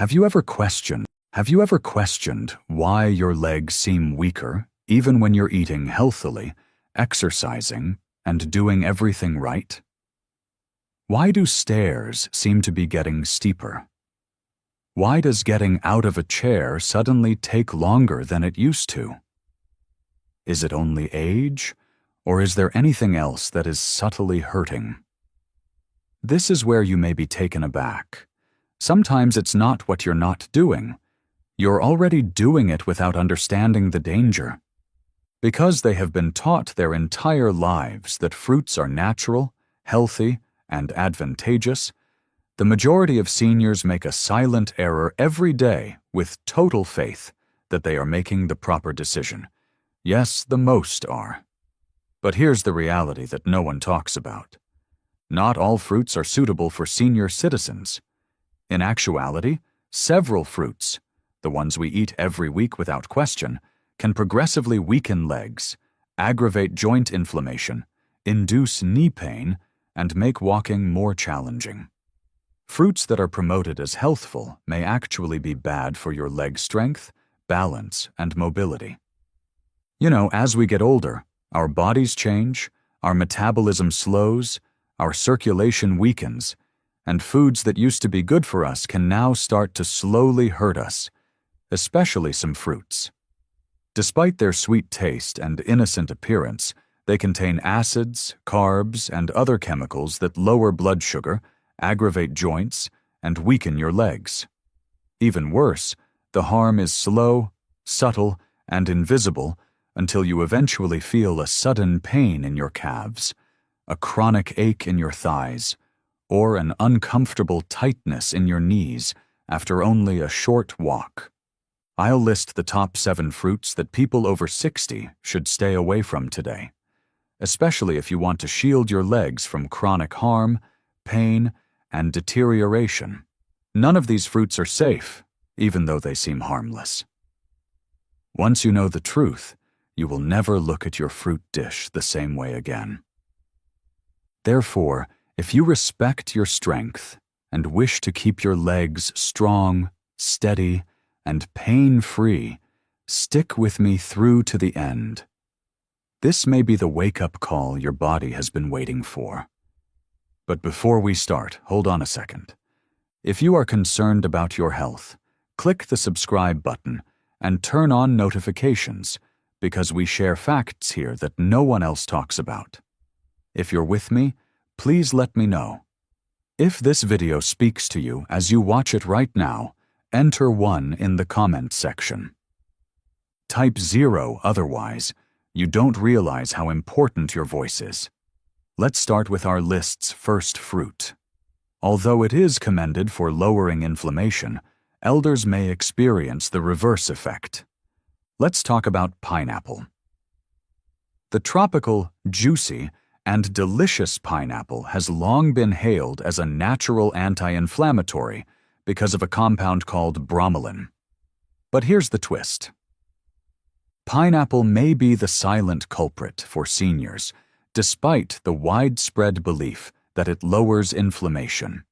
Have you ever questioned why your legs seem weaker even when you're eating healthily, exercising, and doing everything right? Why do stairs seem to be getting steeper? Why does getting out of a chair suddenly take longer than it used to? Is it only age, or is there anything else that is subtly hurting? This is where you may be taken aback. Sometimes it's not what you're not doing. You're already doing it without understanding the danger. Because they have been taught their entire lives that fruits are natural, healthy, and advantageous, the majority of seniors make a silent error every day with total faith that they are making the proper decision. Yes, the most are. But here's the reality that no one talks about. Not all fruits are suitable for senior citizens. In actuality, several fruits, the ones we eat every week without question, can progressively weaken legs, aggravate joint inflammation, induce knee pain, and make walking more challenging. Fruits that are promoted as healthful may actually be bad for your leg strength, balance, and mobility. As we get older, our bodies change, our metabolism slows, our circulation weakens, and foods that used to be good for us can now start to slowly hurt us, especially some fruits. Despite their sweet taste and innocent appearance, they contain acids, carbs, and other chemicals that lower blood sugar, aggravate joints, and weaken your legs. Even worse, the harm is slow, subtle, and invisible until you eventually feel a sudden pain in your calves, a chronic ache in your thighs, or an uncomfortable tightness in your knees after only a short walk. I'll list the top 7 fruits that people over 60 should stay away from today, especially if you want to shield your legs from chronic harm, pain, and deterioration. None of these fruits are safe, even though they seem harmless. Once you know the truth, you will never look at your fruit dish the same way again. Therefore, if you respect your strength and wish to keep your legs strong, steady, and pain-free, stick with me through to the end. This may be the wake-up call your body has been waiting for. But before we start, hold on a second. If you are concerned about your health, click the subscribe button and turn on notifications because we share facts here that no one else talks about. If you're with me, please let me know. If this video speaks to you as you watch it right now, enter 1 in the comment section. Type 0 otherwise. You don't realize how important your voice is. Let's start with our list's first fruit. Although it is commended for lowering inflammation, elders may experience the reverse effect. Let's talk about pineapple. The tropical, juicy, and delicious pineapple has long been hailed as a natural anti-inflammatory because of a compound called bromelain. But here's the twist. Pineapple may be the silent culprit for seniors, despite the widespread belief that it lowers inflammation.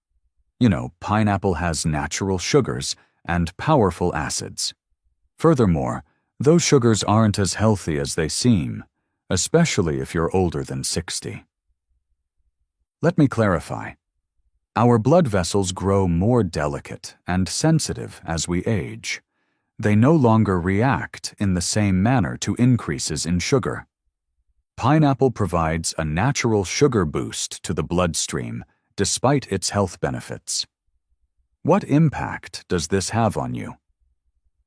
Pineapple has natural sugars and powerful acids. Furthermore, those sugars aren't as healthy as they seem, especially if you're older than 60. Let me clarify. Our blood vessels grow more delicate and sensitive as we age. They no longer react in the same manner to increases in sugar. Pineapple provides a natural sugar boost to the bloodstream, despite its health benefits. What impact does this have on you?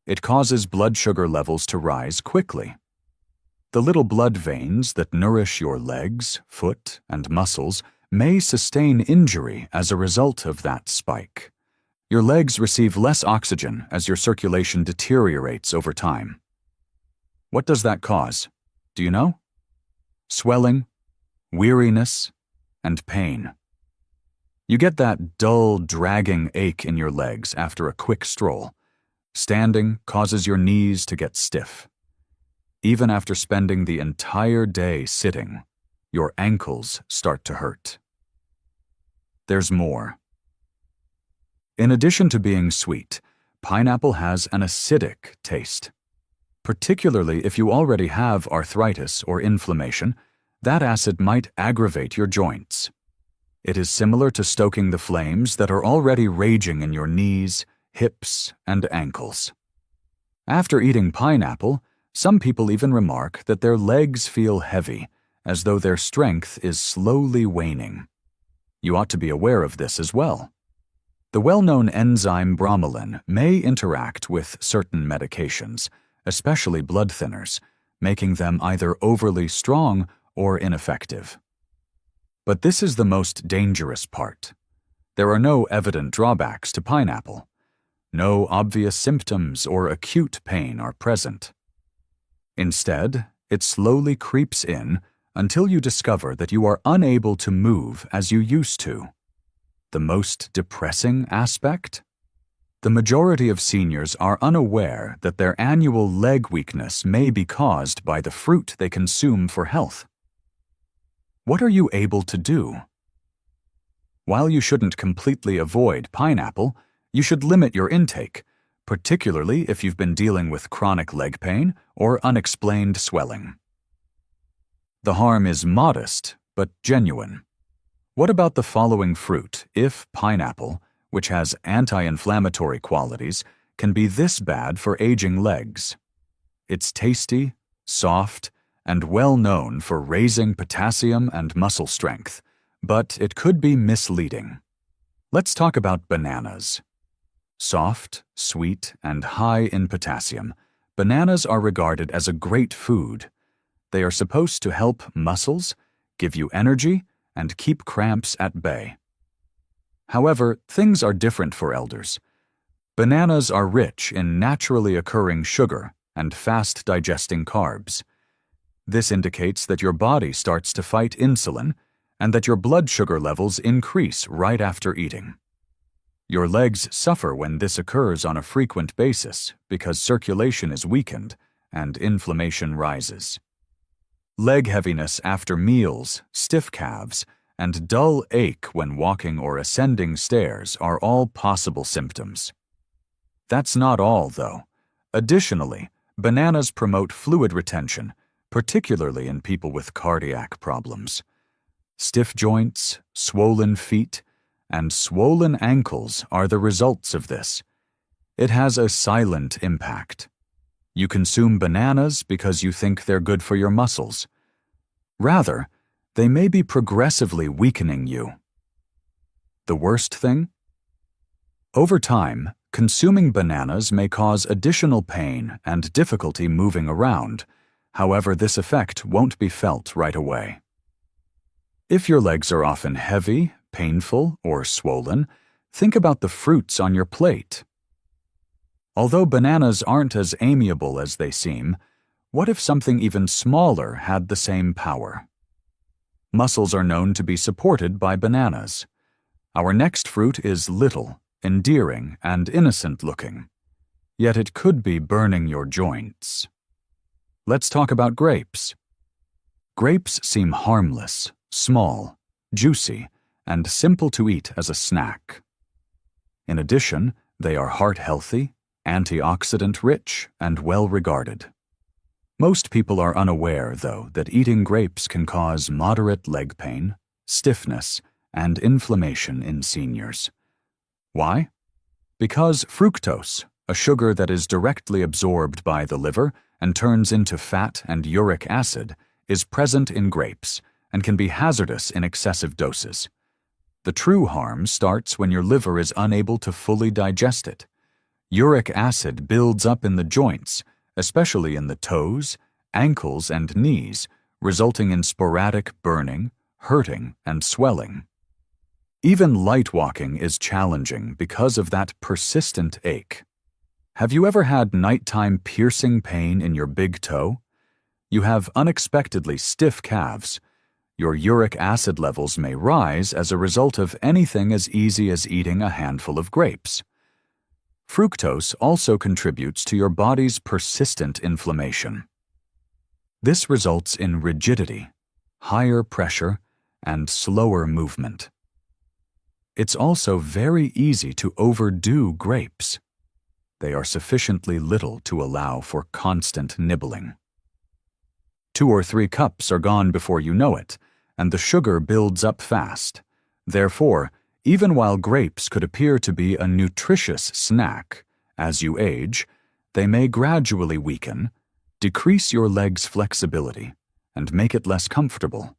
It causes blood sugar levels to rise quickly. The little blood veins that nourish your legs, foot, and muscles may sustain injury as a result of that spike. Your legs receive less oxygen as your circulation deteriorates over time. What does that cause? Do you know? Swelling, weariness, and pain. You get that dull, dragging ache in your legs after a quick stroll. Standing causes your knees to get stiff. Even after spending the entire day sitting, your ankles start to hurt. There's more. In addition to being sweet, pineapple has an acidic taste. Particularly if you already have arthritis or inflammation, that acid might aggravate your joints. It is similar to stoking the flames that are already raging in your knees, hips, and ankles. After eating pineapple, some people even remark that their legs feel heavy, as though their strength is slowly waning. You ought to be aware of this as well. The well-known enzyme bromelain may interact with certain medications, especially blood thinners, making them either overly strong or ineffective. But this is the most dangerous part. There are no evident drawbacks to pineapple. No obvious symptoms or acute pain are present. Instead, it slowly creeps in until you discover that you are unable to move as you used to. The most depressing aspect? The majority of seniors are unaware that their annual leg weakness may be caused by the fruit they consume for health. What are you able to do? While you shouldn't completely avoid pineapple, you should limit your intake, particularly if you've been dealing with chronic leg pain or unexplained swelling. The harm is modest, but genuine. What about the following fruit if pineapple, which has anti-inflammatory qualities, can be this bad for aging legs? It's tasty, soft, and well known for raising potassium and muscle strength, but it could be misleading. Let's talk about bananas. Soft, sweet, and high in potassium, bananas are regarded as a great food. They are supposed to help muscles, give you energy, and keep cramps at bay. However, things are different for elders. Bananas are rich in naturally occurring sugar and fast-digesting carbs. This indicates that your body starts to fight insulin and that your blood sugar levels increase right after eating. Your legs suffer when this occurs on a frequent basis because circulation is weakened and inflammation rises. Leg heaviness after meals, stiff calves, and dull ache when walking or ascending stairs are all possible symptoms. That's not all, though. Additionally, bananas promote fluid retention, particularly in people with cardiac problems. Stiff joints, swollen feet, and swollen ankles are the results of this. It has a silent impact. You consume bananas because you think they're good for your muscles. Rather, they may be progressively weakening you. The worst thing? Over time, consuming bananas may cause additional pain and difficulty moving around. However, this effect won't be felt right away. If your legs are often heavy, painful, or swollen, think about the fruits on your plate. Although bananas aren't as amiable as they seem, what if something even smaller had the same power? Muscles are known to be supported by bananas. Our next fruit is little, endearing, and innocent-looking. Yet it could be burning your joints. Let's talk about grapes. Grapes seem harmless, small, juicy, and simple to eat as a snack. In addition, they are heart-healthy, antioxidant-rich, and well-regarded. Most people are unaware, though, that eating grapes can cause moderate leg pain, stiffness, and inflammation in seniors. Why? Because fructose, a sugar that is directly absorbed by the liver and turns into fat and uric acid, is present in grapes and can be hazardous in excessive doses. The true harm starts when your liver is unable to fully digest it. Uric acid builds up in the joints, especially in the toes, ankles, and knees, resulting in sporadic burning, hurting, and swelling. Even light walking is challenging because of that persistent ache. Have you ever had nighttime piercing pain in your big toe? You have unexpectedly stiff calves. Your uric acid levels may rise as a result of anything as easy as eating a handful of grapes. Fructose also contributes to your body's persistent inflammation. This results in rigidity, higher pressure, and slower movement. It's also very easy to overdo grapes. they are sufficiently little to allow for constant nibbling. 2 or 3 cups are gone before you know it, and the sugar builds up fast. Therefore, even while grapes could appear to be a nutritious snack, as you age, they may gradually weaken, decrease your leg's flexibility, and make it less comfortable.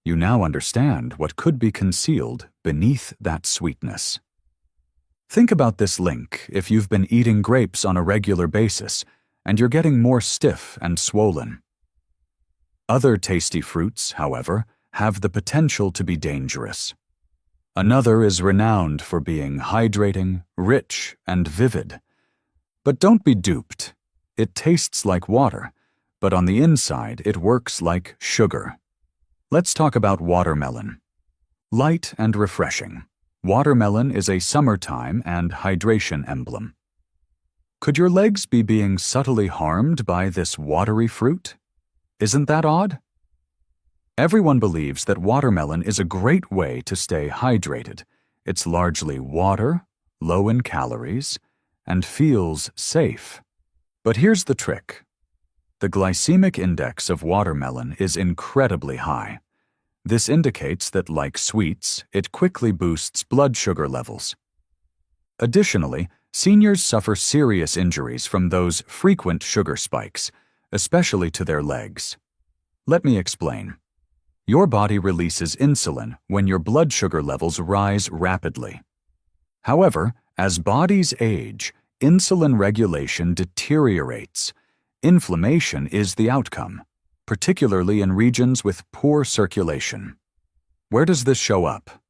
You now understand what could be concealed beneath that sweetness. Think about this link if you've been eating grapes on a regular basis and you're getting more stiff and swollen. Other tasty fruits, however, have the potential to be dangerous. Another is renowned for being hydrating, rich, and vivid. But don't be duped. It tastes like water, but on the inside it works like sugar. Let's talk about watermelon. Light and refreshing, watermelon is a summertime and hydration emblem. Could your legs be being subtly harmed by this watery fruit? Isn't that odd? Everyone believes that watermelon is a great way to stay hydrated. It's largely water, low in calories, and feels safe. But here's the trick. The glycemic index of watermelon is incredibly high. This indicates that, like sweets, it quickly boosts blood sugar levels. Additionally, seniors suffer serious injuries from those frequent sugar spikes, especially to their legs. Let me explain. Your body releases insulin when your blood sugar levels rise rapidly. However, as bodies age, insulin regulation deteriorates. Inflammation is the outcome, particularly in regions with poor circulation. Where does this show up?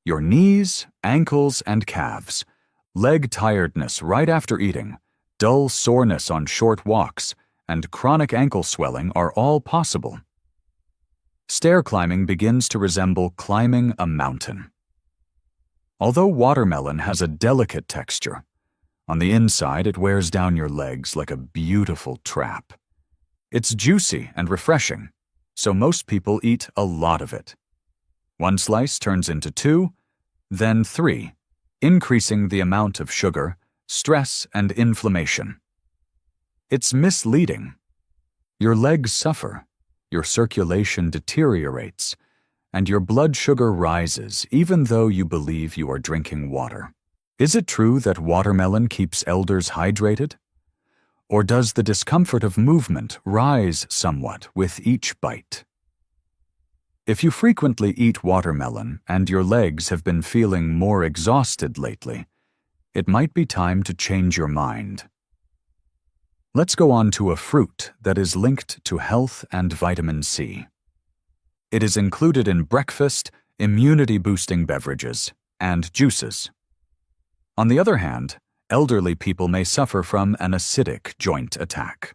Your knees, ankles, and calves, leg tiredness right after eating, dull soreness on short walks, and chronic ankle swelling are all possible. Stair climbing begins to resemble climbing a mountain. Although watermelon has a delicate texture, on the inside it wears down your legs like a beautiful trap. It's juicy and refreshing, so most people eat a lot of it. 1 slice turns into 2, then 3, increasing the amount of sugar, stress, and inflammation. It's misleading. Your legs suffer, your circulation deteriorates, and your blood sugar rises even though you believe you are drinking water. Is it true that watermelon keeps elders hydrated? Or does the discomfort of movement rise somewhat with each bite? If you frequently eat watermelon and your legs have been feeling more exhausted lately, it might be time to change your mind. Let's go on to a fruit that is linked to health and vitamin C. It is included in breakfast, immunity-boosting beverages, and juices. On the other hand, elderly people may suffer from an acidic joint attack.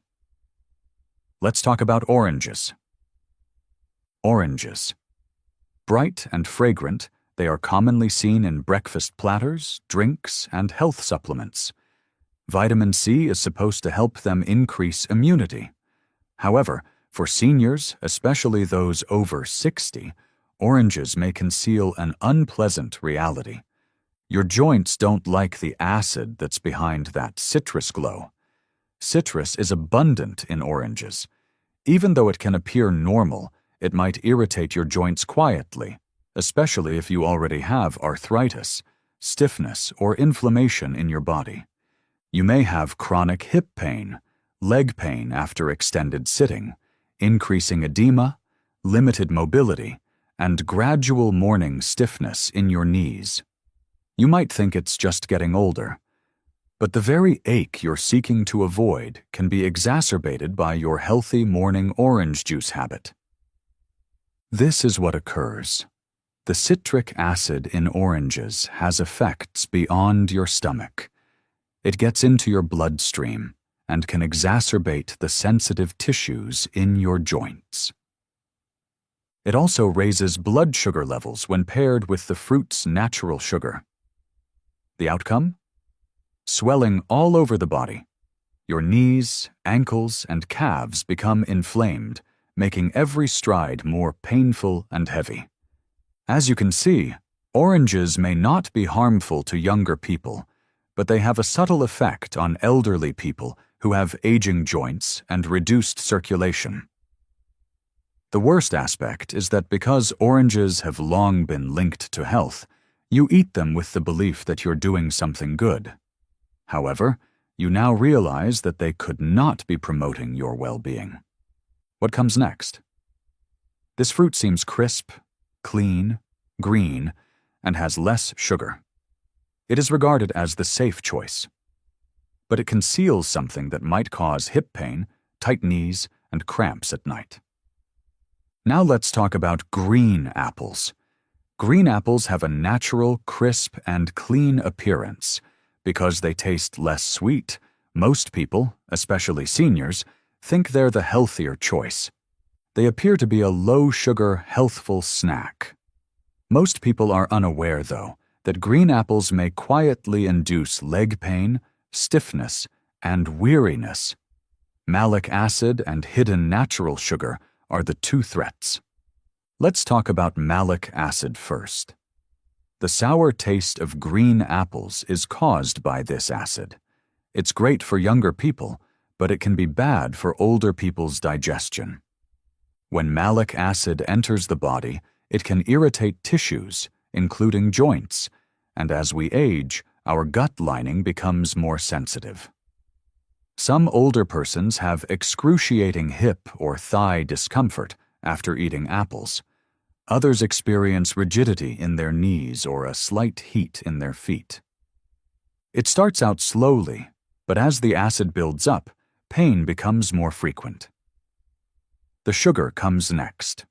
Let's talk about oranges. Oranges. Bright and fragrant, they are commonly seen in breakfast platters, drinks, and health supplements. Vitamin C is supposed to help them increase immunity. However, for seniors, especially those over 60, oranges may conceal an unpleasant reality. Your joints don't like the acid that's behind that citrus glow. Citrus is abundant in oranges. Even though it can appear normal, it might irritate your joints quietly, especially if you already have arthritis, stiffness, or inflammation in your body. You may have chronic hip pain, leg pain after extended sitting, increasing edema, limited mobility, and gradual morning stiffness in your knees. You might think it's just getting older, but the very ache you're seeking to avoid can be exacerbated by your healthy morning orange juice habit. This is what occurs. The citric acid in oranges has effects beyond your stomach. It gets into your bloodstream and can exacerbate the sensitive tissues in your joints. It also raises blood sugar levels when paired with the fruit's natural sugar. The outcome? Swelling all over the body. Your knees, ankles, and calves become inflamed, making every stride more painful and heavy. As you can see, oranges may not be harmful to younger people, but they have a subtle effect on elderly people who have aging joints and reduced circulation. The worst aspect is that because oranges have long been linked to health, you eat them with the belief that you're doing something good. However, you now realize that they could not be promoting your well-being. What comes next? This fruit seems crisp, clean, green, and has less sugar. It is regarded as the safe choice. But it conceals something that might cause hip pain, tight knees, and cramps at night. Now let's talk about green apples. Green apples have a natural, crisp, and clean appearance. Because they taste less sweet, most people, especially seniors, think they're the healthier choice. They appear to be a low-sugar, healthful snack. Most people are unaware, though, that green apples may quietly induce leg pain, stiffness, and weariness. Malic acid and hidden natural sugar are the two threats. Let's talk about malic acid first. The sour taste of green apples is caused by this acid. It's great for younger people, but it can be bad for older people's digestion. When malic acid enters the body, it can irritate tissues, including joints, and as we age, our gut lining becomes more sensitive. Some older persons have excruciating hip or thigh discomfort after eating apples. Others experience rigidity in their knees or a slight heat in their feet. It starts out slowly, but as the acid builds up, pain becomes more frequent. The sugar comes next.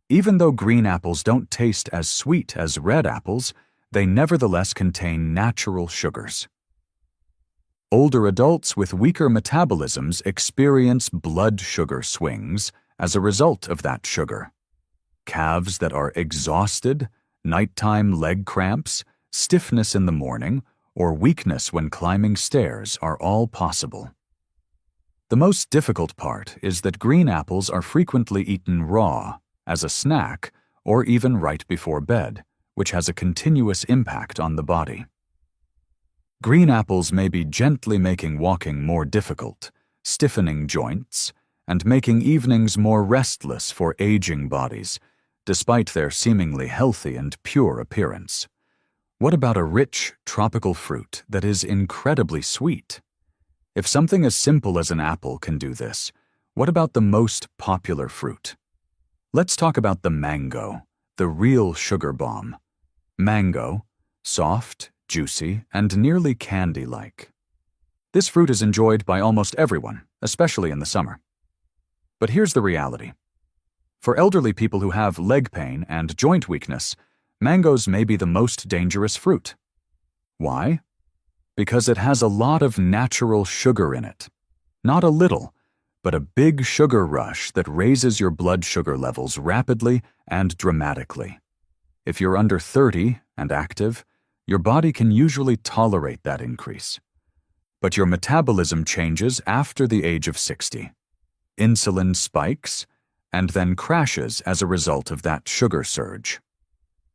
Even though green apples don't taste as sweet as red apples, they nevertheless contain natural sugars. Older adults with weaker metabolisms experience blood sugar swings as a result of that sugar. Calves that are exhausted, nighttime leg cramps, stiffness in the morning, or weakness when climbing stairs are all possible. The most difficult part is that green apples are frequently eaten raw, as a snack, or even right before bed, which has a continuous impact on the body. Green apples may be gently making walking more difficult, stiffening joints, and making evenings more restless for aging bodies, despite their seemingly healthy and pure appearance. What about a rich, tropical fruit that is incredibly sweet? If something as simple as an apple can do this, what about the most popular fruit? Let's talk about the mango, the real sugar bomb. Mango, soft, juicy, and nearly candy-like. This fruit is enjoyed by almost everyone, especially in the summer. But here's the reality. For elderly people who have leg pain and joint weakness, mangoes may be the most dangerous fruit. Why? Because it has a lot of natural sugar in it. Not a little, but a big sugar rush that raises your blood sugar levels rapidly and dramatically. If you're under 30 and active, your body can usually tolerate that increase. But your metabolism changes after the age of 60. Insulin spikes and then crashes as a result of that sugar surge.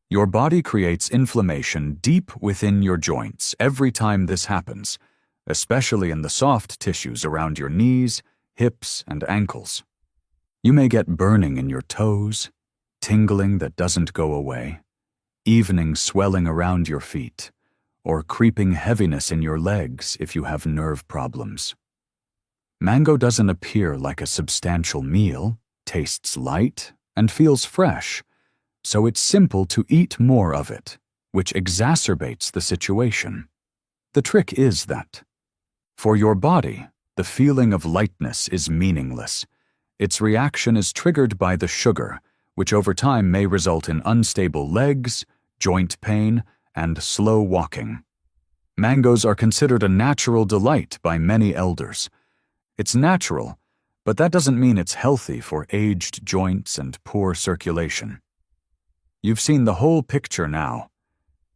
Your body creates inflammation deep within your joints every time this happens, especially in the soft tissues around your knees, hips, and ankles. You may get burning in your toes, tingling that doesn't go away, evening swelling around your feet, or creeping heaviness in your legs if you have nerve problems. Mango doesn't appear like a substantial meal, tastes light, and feels fresh, so it's simple to eat more of it, which exacerbates the situation. The trick is that, for your body, the feeling of lightness is meaningless. Its reaction is triggered by the sugar, which over time may result in unstable legs, joint pain, and slow walking. Mangoes are considered a natural delight by many elders. It's natural, but that doesn't mean it's healthy for aged joints and poor circulation. You've seen the whole picture now.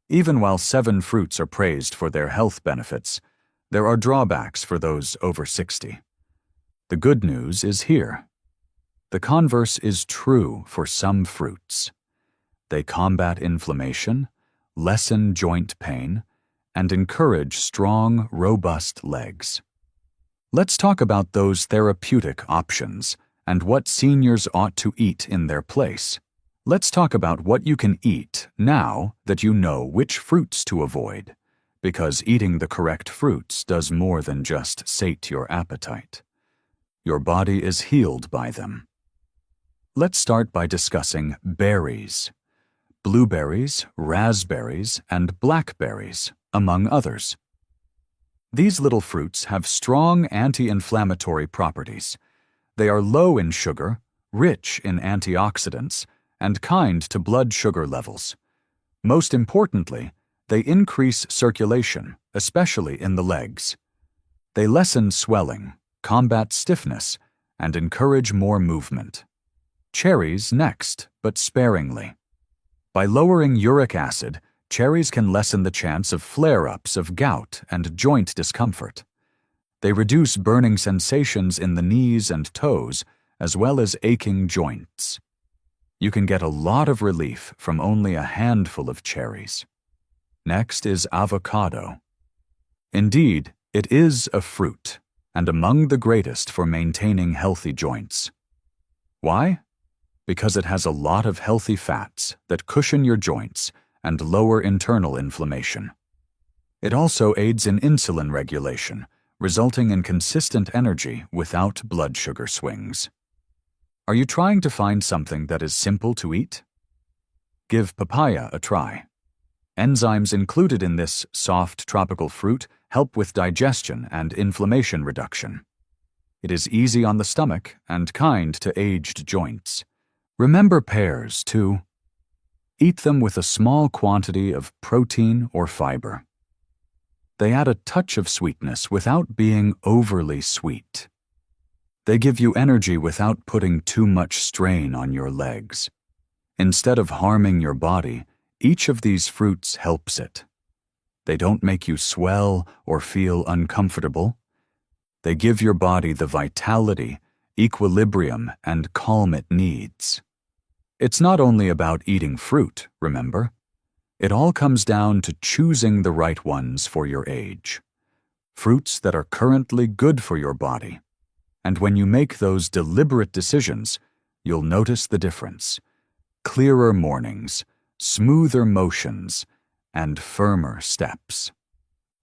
Even while 7 fruits are praised for their health benefits, there are drawbacks for those over 60. The good news is here. The converse is true for some fruits. They combat inflammation, lessen joint pain, and encourage strong, robust legs. Let's talk about those therapeutic options and what seniors ought to eat in their place. Let's talk about what you can eat now that you know which fruits to avoid, because eating the correct fruits does more than just sate your appetite. Your body is healed by them. Let's start by discussing berries. Blueberries, raspberries, and blackberries, among others. These little fruits have strong anti-inflammatory properties. They are low in sugar, rich in antioxidants, and kind to blood sugar levels. Most importantly, they increase circulation, especially in the legs. They lessen swelling, combat stiffness, and encourage more movement. Cherries next, but sparingly. By lowering uric acid, cherries can lessen the chance of flare-ups of gout and joint discomfort. They reduce burning sensations in the knees and toes, as well as aching joints. You can get a lot of relief from only a handful of cherries. Next is avocado. Indeed, it is a fruit, and among the greatest for maintaining healthy joints. Why? Because it has a lot of healthy fats that cushion your joints and lower internal inflammation. It also aids in insulin regulation, resulting in consistent energy without blood sugar swings. Are you trying to find something that is simple to eat? Give papaya a try. Enzymes included in this soft tropical fruit help with digestion and inflammation reduction. It is easy on the stomach and kind to aged joints. Remember pears, too. Eat them with a small quantity of protein or fiber. They add a touch of sweetness without being overly sweet. They give you energy without putting too much strain on your legs. Instead of harming your body, each of these fruits helps it. They don't make you swell or feel uncomfortable. They give your body the vitality, equilibrium, and calm it needs. It's not only about eating fruit, remember? It all comes down to choosing the right ones for your age. Fruits that are currently good for your body. And when you make those deliberate decisions, you'll notice the difference. Clearer mornings, smoother motions, and firmer steps.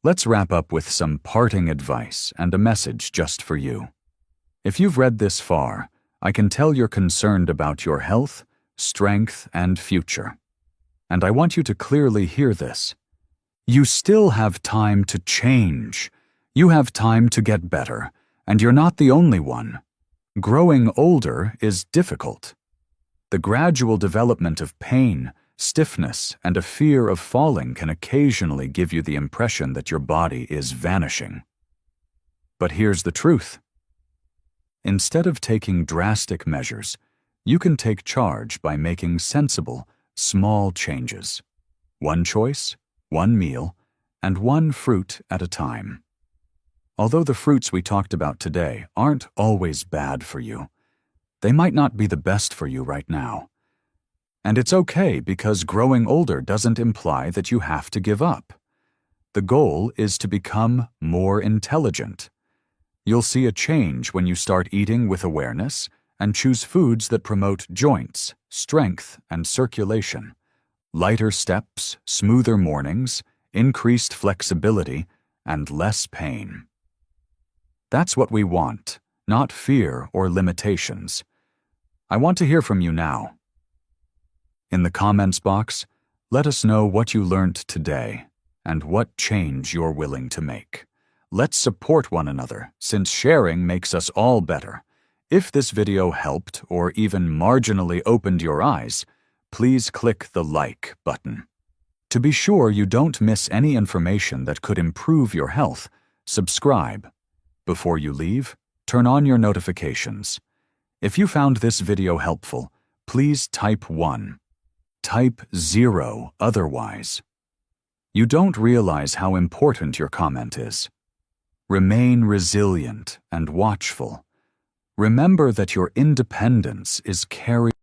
Let's wrap up with some parting advice and a message just for you. If you've read this far, I can tell you're concerned about your health, strength, and future. And I want you to clearly hear this. You still have time to change. You have time to get better. And you're not the only one. Growing older is difficult. The gradual development of pain, stiffness, and a fear of falling can occasionally give you the impression that your body is vanishing. But here's the truth. Instead of taking drastic measures, you can take charge by making sensible, small changes. One choice, one meal, and one fruit at a time. Although the fruits we talked about today aren't always bad for you, they might not be the best for you right now. And it's okay, because growing older doesn't imply that you have to give up. The goal is to become more intelligent. You'll see a change when you start eating with awareness and choose foods that promote joints, strength, and circulation. Lighter steps, smoother mornings, increased flexibility, and less pain. That's what we want, not fear or limitations. I want to hear from you now. In the comments box, let us know what you learned today and what change you're willing to make. Let's support one another, since sharing makes us all better. If this video helped or even marginally opened your eyes, please click the like button. To be sure you don't miss any information that could improve your health, subscribe. Before you leave, turn on your notifications. If you found this video helpful, please type 1. Type 0 otherwise. You don't realize how important your comment is. Remain resilient and watchful. Remember that your independence is carried